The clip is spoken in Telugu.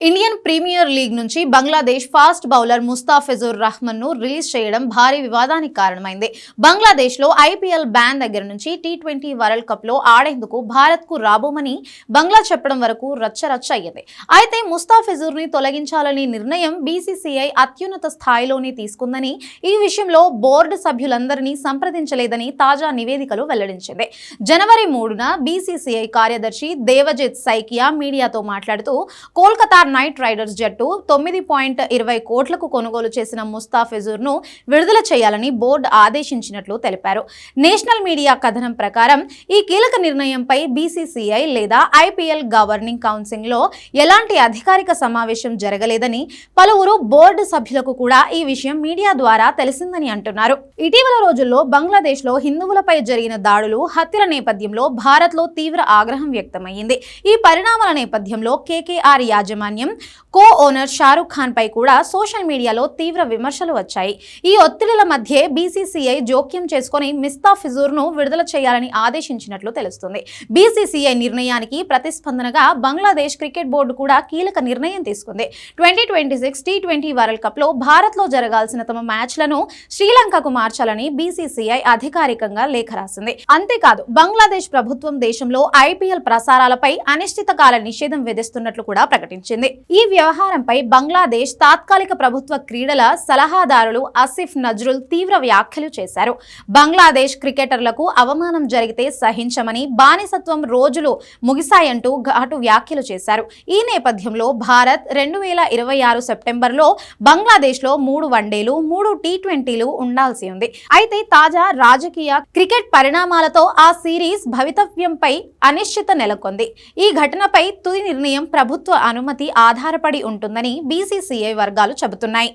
ఇండియన్ ప్రీమియర్ లీగ్ నుంచి బంగ్లాదేశ్ ఫాస్ట్ బౌలర్ ముస్తాఫిజుర్ రహ్మాన్ ను రిలీజ్ చేయడం భారీ వివాదానికి కారణమైంది. బంగ్లాదేశ్ లో ఐపీఎల్ బ్యాన్ దగ్గర నుంచి టీ20 వరల్డ్ కప్ లో ఆడేందుకు భారత్ కు రాబోమని బంగ్లా చెప్పడం వరకు రచ్చరచ్చ అయ్యింది. అయితే ముస్తాఫిజుర్ ని తొలగించాలని నిర్ణయం బీసీసీఐ అత్యున్నత స్థాయిలోనే తీసుకుందని, ఈ విషయంలో బోర్డు సభ్యులందరినీ సంప్రదించలేదని తాజా నివేదికలు వెల్లడించింది. జనవరి 3న బీసీసీఐ కార్యదర్శి దేవజిత్ సైకియా మీడియాతో మాట్లాడుతూ, కోల్కతా నైట్ రైడర్స్ జట్టు 9.20 కోట్లకు కొనుగోలు చేసిన ముస్తాఫిజుర్ ను విడుదల చేయాలని బోర్డు ఆదేశించినట్లు తెలిపారు. నేషనల్ మీడియా కథనం ప్రకారం ఈ కీలక నిర్ణయంపై బీసీసీఐ లేదా ఐపీఎల్ గవర్నింగ్ కౌన్సిల్ లో ఎలాంటి అధికారిక సమావేశం జరగలేదని, పలువురు బోర్డు సభ్యులకు కూడా ఈ విషయం మీడియా ద్వారా తెలిసిందని అంటున్నారు. ఇటీవల రోజుల్లో బంగ్లాదేశ్ లో హిందువులపై జరిగిన దాడులు, హత్యల నేపథ్యంలో భారత్ లో తీవ్ర ఆగ్రహం వ్యక్తమైంది. ఈ పరిణామాల నేపథ్యంలో కేకేఆర్ యాజమాన్యం కో ఓనర్ షారుఖ్ ఖాన్ పై కూడా సోషల్ మీడియాలో తీవ్ర విమర్శలు వచ్చాయి. ఈ ఒత్తిడిల మధ్య బీసీసీఐ జోక్యం చేసుకుని ముస్తాఫిజుర్ ను విడుదల చేయాలని ఆదేశించినట్లు తెలుస్తుంది. బీసీసీఐ నిర్ణయానికి ప్రతిస్పందనగా బంగ్లాదేశ్ క్రికెట్ బోర్డు కూడా కీలక నిర్ణయం తీసుకుంది. 2026 టీ20 వరల్డ్ కప్ లో భారత్ లో జరగాల్సిన తమ మ్యాచ్లను శ్రీలంకకు మార్చాలని బీసీసీఐ అధికారికంగా లేఖ రాసింది. అంతేకాదు, బంగ్లాదేశ్ ప్రభుత్వం దేశంలో ఐపీఎల్ ప్రసారాలపై అనిశ్చితకాల నిషేధం విధిస్తున్నట్లు కూడా ప్రకటించింది. ఈ వ్యవహారంపై బంగ్లాదేశ్ తాత్కాలిక ప్రభుత్వ క్రీడల సలహాదారులు ఆసిఫ్ నజ్రుల్ తీవ్ర వ్యాఖ్యలు చేశారు. బంగ్లాదేశ్ క్రికెటర్లకు అవమానం జరిగితే సహించమని, బానిసత్వం రోజులు ముగిశాయంటూ ఘాటు వ్యాఖ్యలు చేశారు. ఈ నేపథ్యంలో భారత్ 2026 సెప్టెంబర్లో బంగ్లాదేశ్లో 3 వన్డేలు, 3 టీ20లు ఉండాల్సి ఉంది. అయితే తాజా రాజకీయ క్రికెట్ పరిణామాలతో ఆ సిరీస్ భవితవ్యంపై అనిశ్చిత నెలకొంది. ఈ ఘటనపై తుది నిర్ణయం ప్రభుత్వ అనుమతి ఆధారపడి ఉంటుందని బీసీసీఐ వర్గాలు చెబుతున్నాయి.